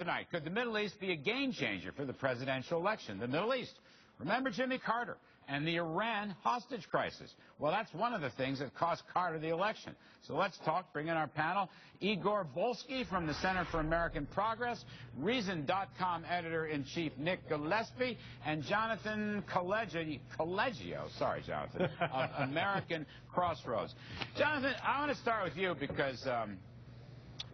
Tonight, could the Middle East be a game changer for the presidential election? The Middle East. Remember Jimmy Carter and the Iran hostage crisis? Well, that's one of the things that cost Carter the election. So let's talk. Bring in our panel. Igor Volsky from the Center for American Progress, Reason.com editor-in-chief Nick Gillespie, and Jonathan Collegio, sorry, Jonathan, of American Crossroads. Jonathan, I want to start with you because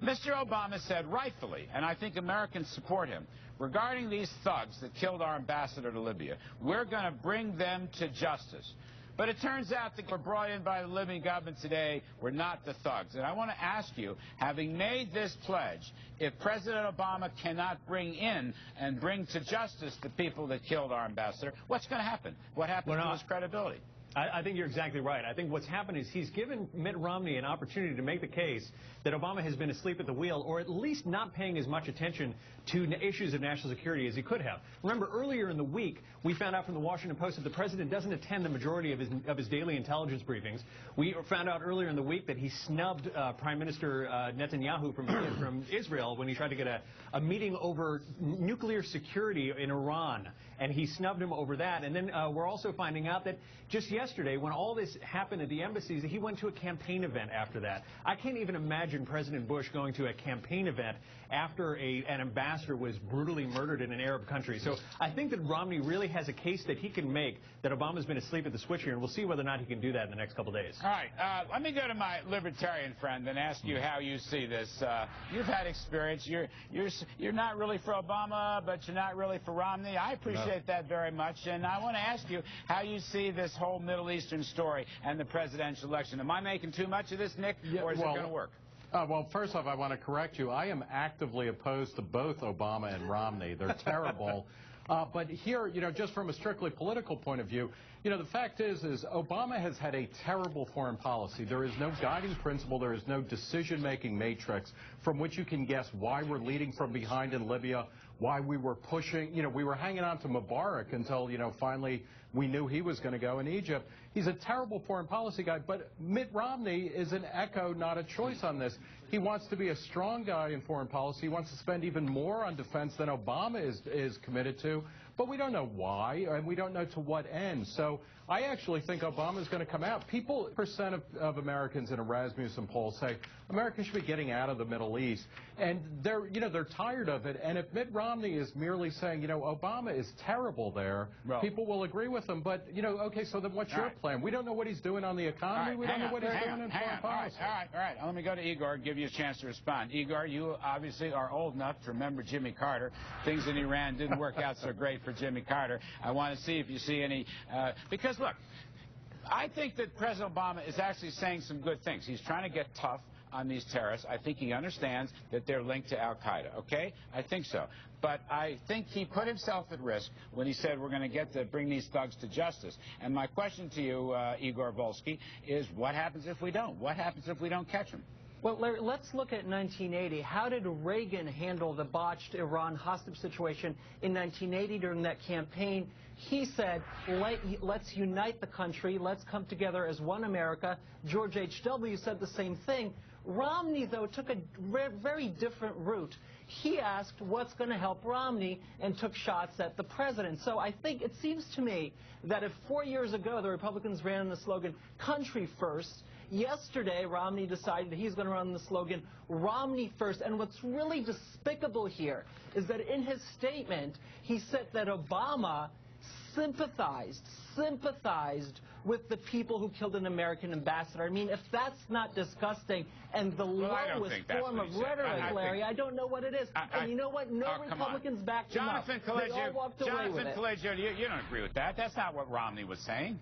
Mr. Obama said rightfully, and I think Americans support him, regarding these thugs that killed our ambassador to Libya, we're going to bring them to justice. But it turns out that were brought in by the Libyan government today were not the thugs. And I want to ask you, having made this pledge, if President Obama cannot bring in and bring to justice the people that killed our ambassador, what's going to happen? What happens to his credibility? I think you're exactly right. I think what's happened is he's given Mitt Romney an opportunity to make the case that Obama has been asleep at the wheel, or at least not paying as much attention to issues of national security as he could have. Remember, earlier in the week, we found out from the Washington Post that the president doesn't attend the majority of his daily intelligence briefings. We found out earlier in the week that he snubbed Prime Minister Netanyahu from Israel when he tried to get a meeting over nuclear security in Iran, and he snubbed him over that. And then we're also finding out that just yesterday, when all this happened at the embassies, he went to a campaign event after that. I can't even imagine President Bush going to a campaign event after an ambassador was brutally murdered in an Arab country. So I think that Romney really has a case that he can make that Obama's been asleep at the switch here, and we'll see whether or not he can do that in the next couple of days. All right. Let me go to my libertarian friend and ask you how you see this. You've had experience. You're not really for Obama, but you're not really for Romney. I appreciate that very much, and I want to ask you how you see this whole Middle Eastern story and the presidential election. Am I making too much of this, Nick, or is it going to work? Well, first off, I want to correct you. I am actively opposed to both Obama and Romney. They're terrible. But here, just from a strictly political point of view, the fact is Obama has had a terrible foreign policy. There is no guiding principle. There is no decision-making matrix from which you can guess why we're leading from behind in Libya, why we were pushing, we were hanging on to Mubarak until, finally we knew he was going to go in Egypt. He's a terrible foreign policy guy, but Mitt Romney is an echo, not a choice on this. He wants to be a strong guy in foreign policy. He wants to spend even more on defense than Obama is committed to. But we don't know why, and we don't know to what end. So I actually think Obama's going to come out. Percent of Americans in a Rasmussen poll say America should be getting out of the Middle East. And they're tired of it. And if Mitt Romney is merely saying, Obama is terrible there, people will agree with him. But, okay, so then what's your plan? We don't know what he's doing on the economy. We don't know what he's doing in foreign policy. All right. Let me go to Igor and give you a chance to respond. Igor, you obviously are old enough to remember Jimmy Carter. Things in Iran didn't work out so great for Jimmy Carter. I want to see if you see any, because look, I think that President Obama is actually saying some good things. He's trying to get tough on these terrorists. I think he understands that they're linked to al-Qaeda, okay? I think so. But I think he put himself at risk when he said we're going to bring these thugs to justice. And my question to you, Igor Volsky, is what happens if we don't? What happens if we don't catch them? Well, Larry, let's look at 1980. How did Reagan handle the botched Iran hostage situation in 1980 during that campaign? He said, let's unite the country. Let's come together as one America. George H.W. said the same thing. Romney, though, took a very different route. He asked what's going to help Romney and took shots at the president. So I think it seems to me that if 4 years ago the Republicans ran on the slogan, country first, yesterday Romney decided he's going to run the slogan, Romney first. And what's really despicable here is that in his statement, he said that Obama sympathized with the people who killed an American ambassador. I mean, if that's not disgusting and the lowest form of rhetoric, Larry, I don't know what it is. And you know what? No Republicans backed him up. They all walked away with it. Jonathan Collegio, you don't agree with that. That's not what Romney was saying.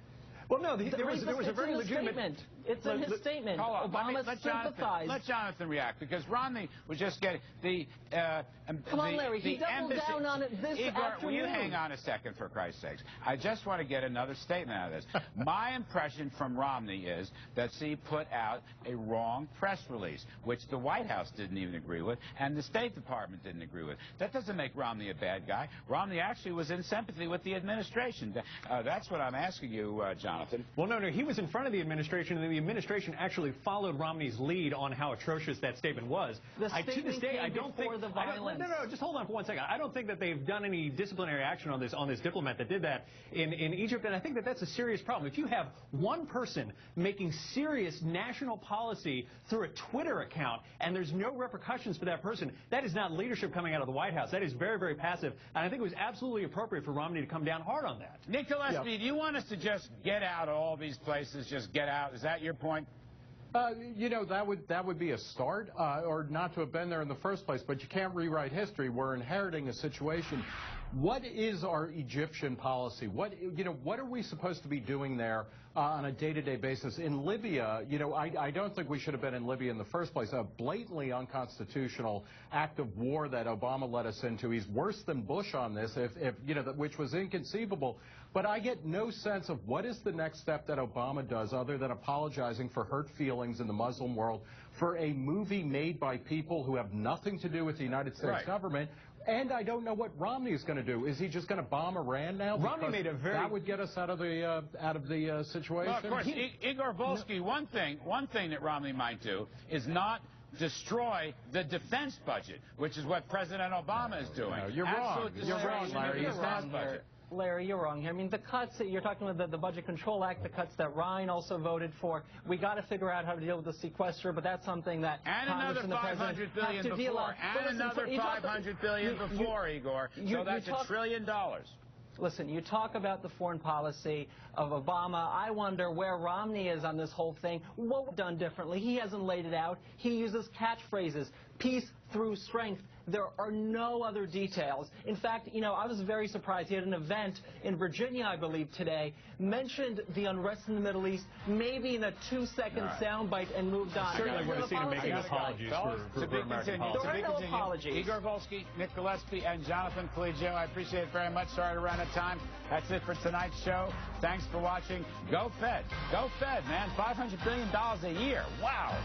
Well, no, there was a very legitimate... It's in his statement. Obama sympathized. Let Jonathan react, because Romney was just getting the... Come on, Larry, he doubled down on it this afternoon. Will you hang on a second, for Christ's sakes? I just want to get another statement out of this. My impression from Romney is that he put out a wrong press release, which the White House didn't even agree with, and the State Department didn't agree with. That doesn't make Romney a bad guy. Romney actually was in sympathy with the administration. That's what I'm asking you, John. Jonathan. Well, no, he was in front of the administration, and the administration actually followed Romney's lead on how atrocious that statement was. To this day, I don't think the violence. No, just hold on for 1 second. I don't think that they've done any disciplinary action on this diplomat that did that in Egypt, and I think that that's a serious problem. If you have one person making serious national policy through a Twitter account, and there's no repercussions for that person, that is not leadership coming out of the White House. That is very, very passive, and I think it was absolutely appropriate for Romney to come down hard on that. Nick Gillespie, do you want us to just get out of all these places, just get out? Is that your point? You know, that would be a start, or not to have been there in the first place, but you can't rewrite history. We're inheriting a situation. What is our Egyptian policy? What are we supposed to be doing there on a day-to-day basis? In Libya, I don't think we should have been in Libya in the first place. A blatantly unconstitutional act of war that Obama led us into. He's worse than Bush on this, which was inconceivable. But I get no sense of what is the next step that Obama does other than apologizing for hurt feelings in the Muslim world for a movie made by people who have nothing to do with the United States government. And I don't know what Romney is going to do. Is he just going to bomb Iran now? Romney made a very... That would get us out of the situation. Well, of course, Igor Volsky, one thing that Romney might do is not destroy the defense budget, which is what President Obama is doing. No, you're wrong. You're wrong, Larry. You're wrong here. Larry, you're wrong here. I mean, the cuts that you're talking about, the Budget Control Act, the cuts that Ryan also voted for, we got to figure out how to deal with the sequester, but that's something that Congress and the President have to deal with. And another $500 billion before, Igor. So that's $1 trillion. Listen, you talk about the foreign policy of Obama. I wonder where Romney is on this whole thing. What was done differently? He hasn't laid it out. He uses catchphrases, peace through strength. There are no other details. In fact, I was very surprised. He had an event in Virginia, I believe, today, mentioned the unrest in the Middle East, maybe in a 2-second soundbite, and moved on. Certainly would have seen him making apologies for American politics. There are no apologies. Igor Volsky, Nick Gillespie, and Jonathan Collegio, I appreciate it very much. Sorry to run out of time. That's it for tonight's show. Thanks for watching. Go Fed. Go Fed, man. $500 billion a year. Wow.